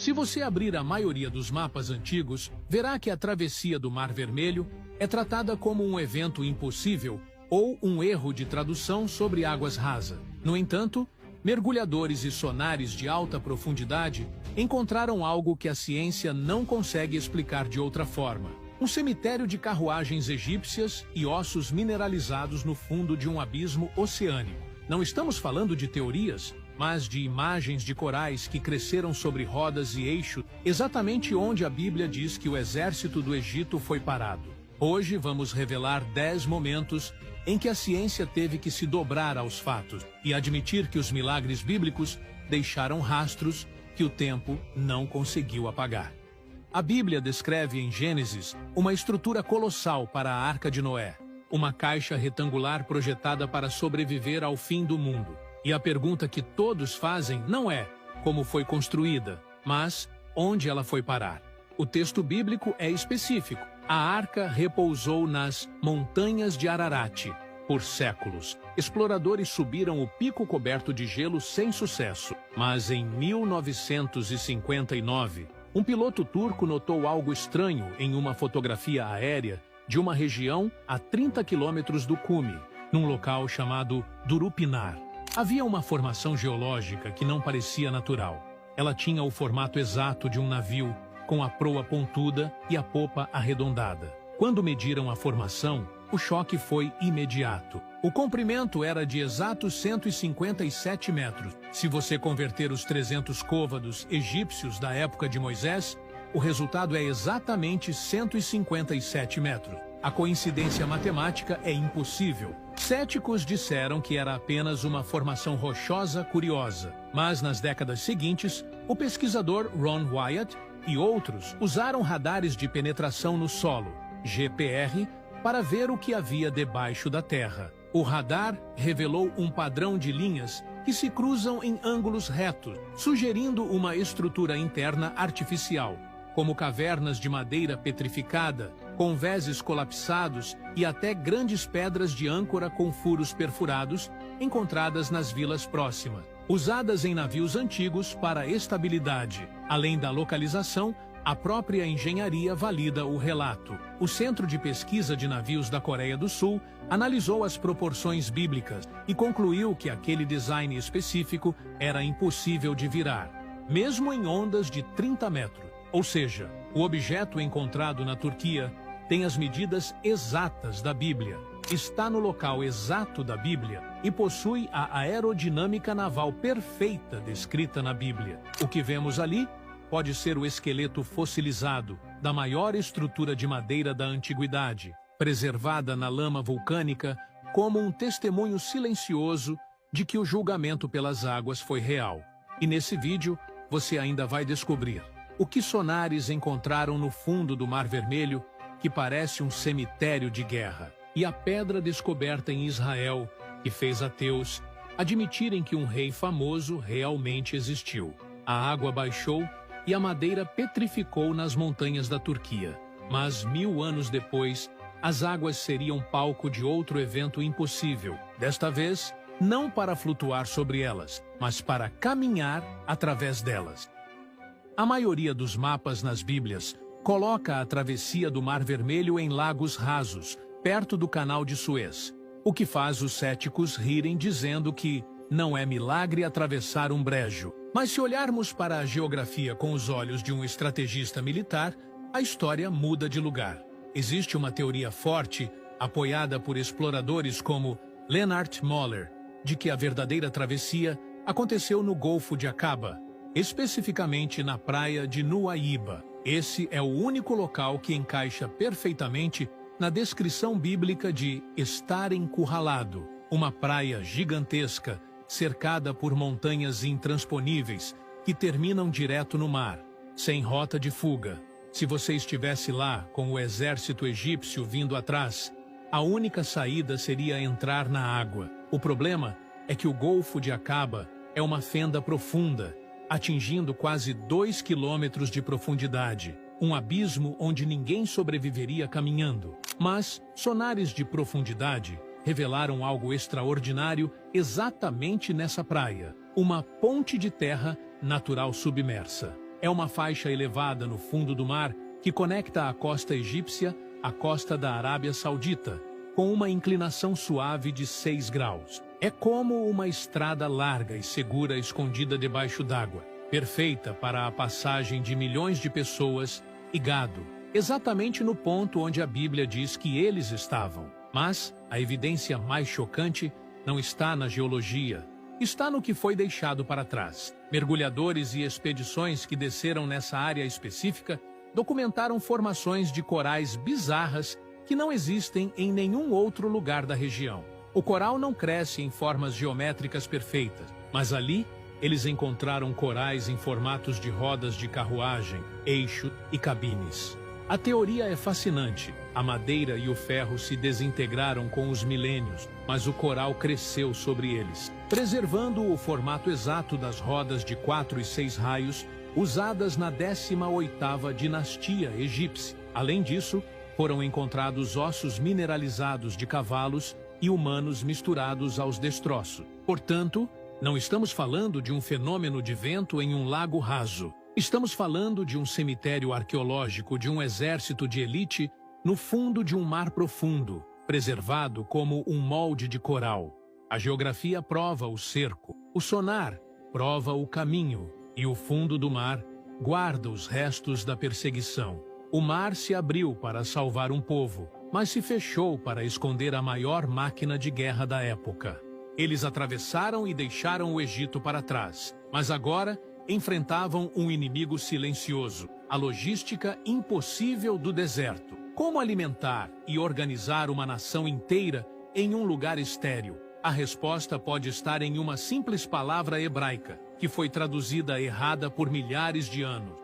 Se você abrir a maioria dos mapas antigos, verá que a travessia do Mar Vermelho é tratada como um evento impossível ou um erro de tradução sobre águas rasas. No entanto, mergulhadores e sonares de alta profundidade encontraram algo que a ciência não consegue explicar de outra forma. Um cemitério de carruagens egípcias e ossos mineralizados no fundo de um abismo oceânico. Não estamos falando de teorias, mas de imagens de corais que cresceram sobre rodas e eixos, exatamente onde a Bíblia diz que o exército do Egito foi parado. Hoje vamos revelar 10 momentos em que a ciência teve que se dobrar aos fatos e admitir que os milagres bíblicos deixaram rastros que o tempo não conseguiu apagar. A Bíblia descreve em Gênesis uma estrutura colossal para a Arca de Noé, uma caixa retangular projetada para sobreviver ao fim do mundo. E a pergunta que todos fazem não é como foi construída, mas onde ela foi parar. O texto bíblico é específico. A arca repousou nas montanhas de Ararat. Por séculos, exploradores subiram o pico coberto de gelo sem sucesso. Mas em 1959, um piloto turco notou algo estranho em uma fotografia aérea de uma região a 30 quilômetros do cume, num local chamado Durupinar. Havia uma formação geológica que não parecia natural. Ela tinha o formato exato de um navio, com a proa pontuda e a popa arredondada. Quando mediram a formação, o choque foi imediato. O comprimento era de exatos 157 metros. Se você converter os 300 côvados egípcios da época de Moisés, o resultado é exatamente 157 metros. A coincidência matemática é impossível. Céticos disseram que era apenas uma formação rochosa curiosa, mas nas décadas seguintes, o pesquisador Ron Wyatt e outros usaram radares de penetração no solo, GPR, para ver o que havia debaixo da terra. O radar revelou um padrão de linhas que se cruzam em ângulos retos, sugerindo uma estrutura interna artificial, como cavernas de madeira petrificada, convéses colapsados e até grandes pedras de âncora com furos perfurados, encontradas nas vilas próximas, usadas em navios antigos para estabilidade. Além da localização, a própria engenharia valida o relato. O Centro de Pesquisa de Navios da Coreia do Sul analisou as proporções bíblicas e concluiu que aquele design específico era impossível de virar, mesmo em ondas de 30 metros. Ou seja, o objeto encontrado na Turquia tem as medidas exatas da Bíblia, está no local exato da Bíblia e possui a aerodinâmica naval perfeita descrita na Bíblia. O que vemos ali pode ser o esqueleto fossilizado da maior estrutura de madeira da antiguidade, preservada na lama vulcânica como um testemunho silencioso de que o julgamento pelas águas foi real. E nesse vídeo você ainda vai descobrir o que sonares encontraram no fundo do Mar Vermelho, que parece um cemitério de guerra, e a pedra descoberta em Israel, que fez ateus admitirem que um rei famoso realmente existiu. A água baixou e a madeira petrificou nas montanhas da Turquia. Mas 1000 anos depois, as águas seriam palco de outro evento impossível. Desta vez, não para flutuar sobre elas, mas para caminhar através delas. A maioria dos mapas nas Bíblias coloca a travessia do Mar Vermelho em lagos rasos, perto do Canal de Suez, o que faz os céticos rirem dizendo que não é milagre atravessar um brejo. Mas se olharmos para a geografia com os olhos de um estrategista militar, a história muda de lugar. Existe uma teoria forte, apoiada por exploradores como Leonard Moller, de que a verdadeira travessia aconteceu no Golfo de Aqaba, especificamente na praia de Nuaíba. Esse é o único local que encaixa perfeitamente na descrição bíblica de estar encurralado, uma praia gigantesca, cercada por montanhas intransponíveis que terminam direto no mar, sem rota de fuga. Se você estivesse lá com o exército egípcio vindo atrás, a única saída seria entrar na água. O problema é que o Golfo de Aqaba é uma fenda profunda, atingindo quase 2 quilômetros de profundidade, um abismo onde ninguém sobreviveria caminhando. Mas sonares de profundidade revelaram algo extraordinário exatamente nessa praia, uma ponte de terra natural submersa. É uma faixa elevada no fundo do mar que conecta a costa egípcia à costa da Arábia Saudita, com uma inclinação suave de 6 graus. É como uma estrada larga e segura escondida debaixo d'água, perfeita para a passagem de milhões de pessoas e gado, exatamente no ponto onde a Bíblia diz que eles estavam. Mas a evidência mais chocante não está na geologia, está no que foi deixado para trás. Mergulhadores e expedições que desceram nessa área específica documentaram formações de corais bizarras que não existem em nenhum outro lugar da região. O coral não cresce em formas geométricas perfeitas, mas ali eles encontraram corais em formatos de rodas de carruagem, eixo e cabines. A teoria é fascinante. A madeira e o ferro se desintegraram com os milênios, mas o coral cresceu sobre eles, preservando o formato exato das rodas de 4 e 6 raios usadas na 18ª dinastia egípcia. Além disso, foram encontrados ossos mineralizados de cavalos e humanos misturados aos destroços. Portanto, não estamos falando de um fenômeno de vento em um lago raso. Estamos falando de um cemitério arqueológico de um exército de elite no fundo de um mar profundo, preservado como um molde de coral. A geografia prova o cerco, o sonar prova o caminho e o fundo do mar guarda os restos da perseguição. O mar se abriu para salvar um povo, mas se fechou para esconder a maior máquina de guerra da época. Eles atravessaram e deixaram o Egito para trás, mas agora enfrentavam um inimigo silencioso, a logística impossível do deserto. Como alimentar e organizar uma nação inteira em um lugar estéril? A resposta pode estar em uma simples palavra hebraica, que foi traduzida errada por milhares de anos.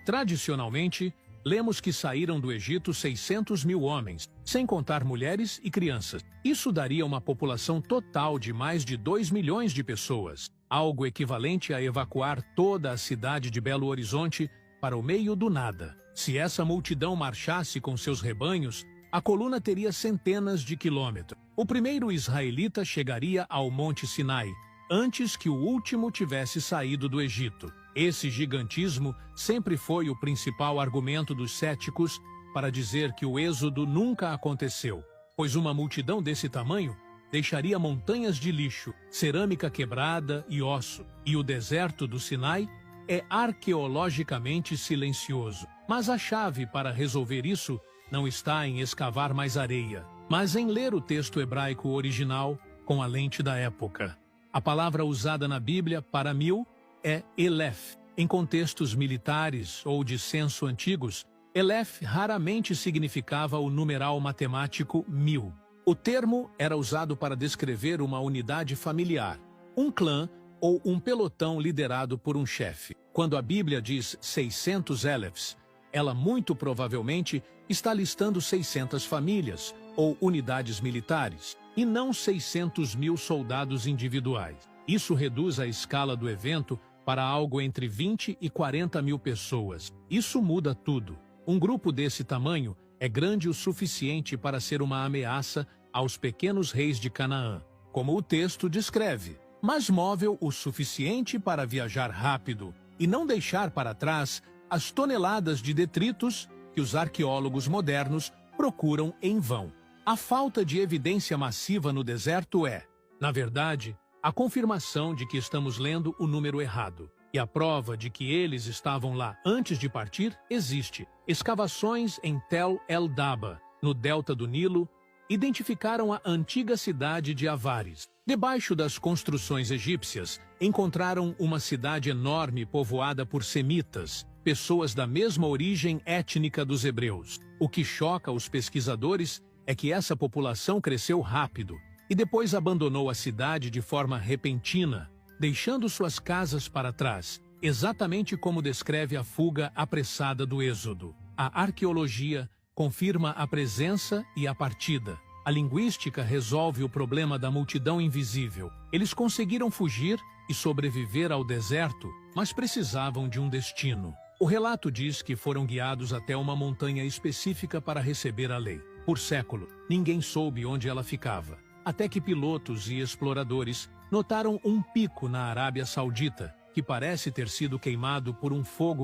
Tradicionalmente, lemos que saíram do Egito 600 mil homens, sem contar mulheres e crianças. Isso daria uma população total de mais de 2 milhões de pessoas, algo equivalente a evacuar toda a cidade de Belo Horizonte para o meio do nada. Se essa multidão marchasse com seus rebanhos, a coluna teria centenas de quilômetros. O primeiro israelita chegaria ao Monte Sinai, antes que o último tivesse saído do Egito. Esse gigantismo sempre foi o principal argumento dos céticos para dizer que o êxodo nunca aconteceu, pois uma multidão desse tamanho deixaria montanhas de lixo, cerâmica quebrada e osso, e o deserto do Sinai é arqueologicamente silencioso. Mas a chave para resolver isso não está em escavar mais areia, mas em ler o texto hebraico original com a lente da época. A palavra usada na Bíblia para 1000 é Elef. Em contextos militares ou de censo antigos, Elef raramente significava o numeral matemático 1000. O termo era usado para descrever uma unidade familiar, um clã ou um pelotão liderado por um chefe. Quando a Bíblia diz 600 Elefs, ela muito provavelmente está listando 600 famílias ou unidades militares, e não 600 mil soldados individuais. Isso reduz a escala do evento para algo entre 20 e 40 mil pessoas. Isso muda tudo. Um grupo desse tamanho é grande o suficiente para ser uma ameaça aos pequenos reis de Canaã, como o texto descreve, mas móvel o suficiente para viajar rápido e não deixar para trás as toneladas de detritos que os arqueólogos modernos procuram em vão. A falta de evidência massiva no deserto é, na verdade, a confirmação de que estamos lendo o número errado. E a prova de que eles estavam lá antes de partir existe. Escavações em Tel el-Daba, no delta do Nilo, identificaram a antiga cidade de Avares. Debaixo das construções egípcias, encontraram uma cidade enorme povoada por semitas, pessoas da mesma origem étnica dos hebreus. O que choca os pesquisadores é que essa população cresceu rápido e depois abandonou a cidade de forma repentina, deixando suas casas para trás, exatamente como descreve a fuga apressada do Êxodo. A arqueologia confirma a presença e a partida. A linguística resolve o problema da multidão invisível. Eles conseguiram fugir e sobreviver ao deserto, mas precisavam de um destino. O relato diz que foram guiados até uma montanha específica para receber a lei. Por século, ninguém soube onde ela ficava, até que pilotos e exploradores notaram um pico na Arábia Saudita, que parece ter sido queimado por um fogo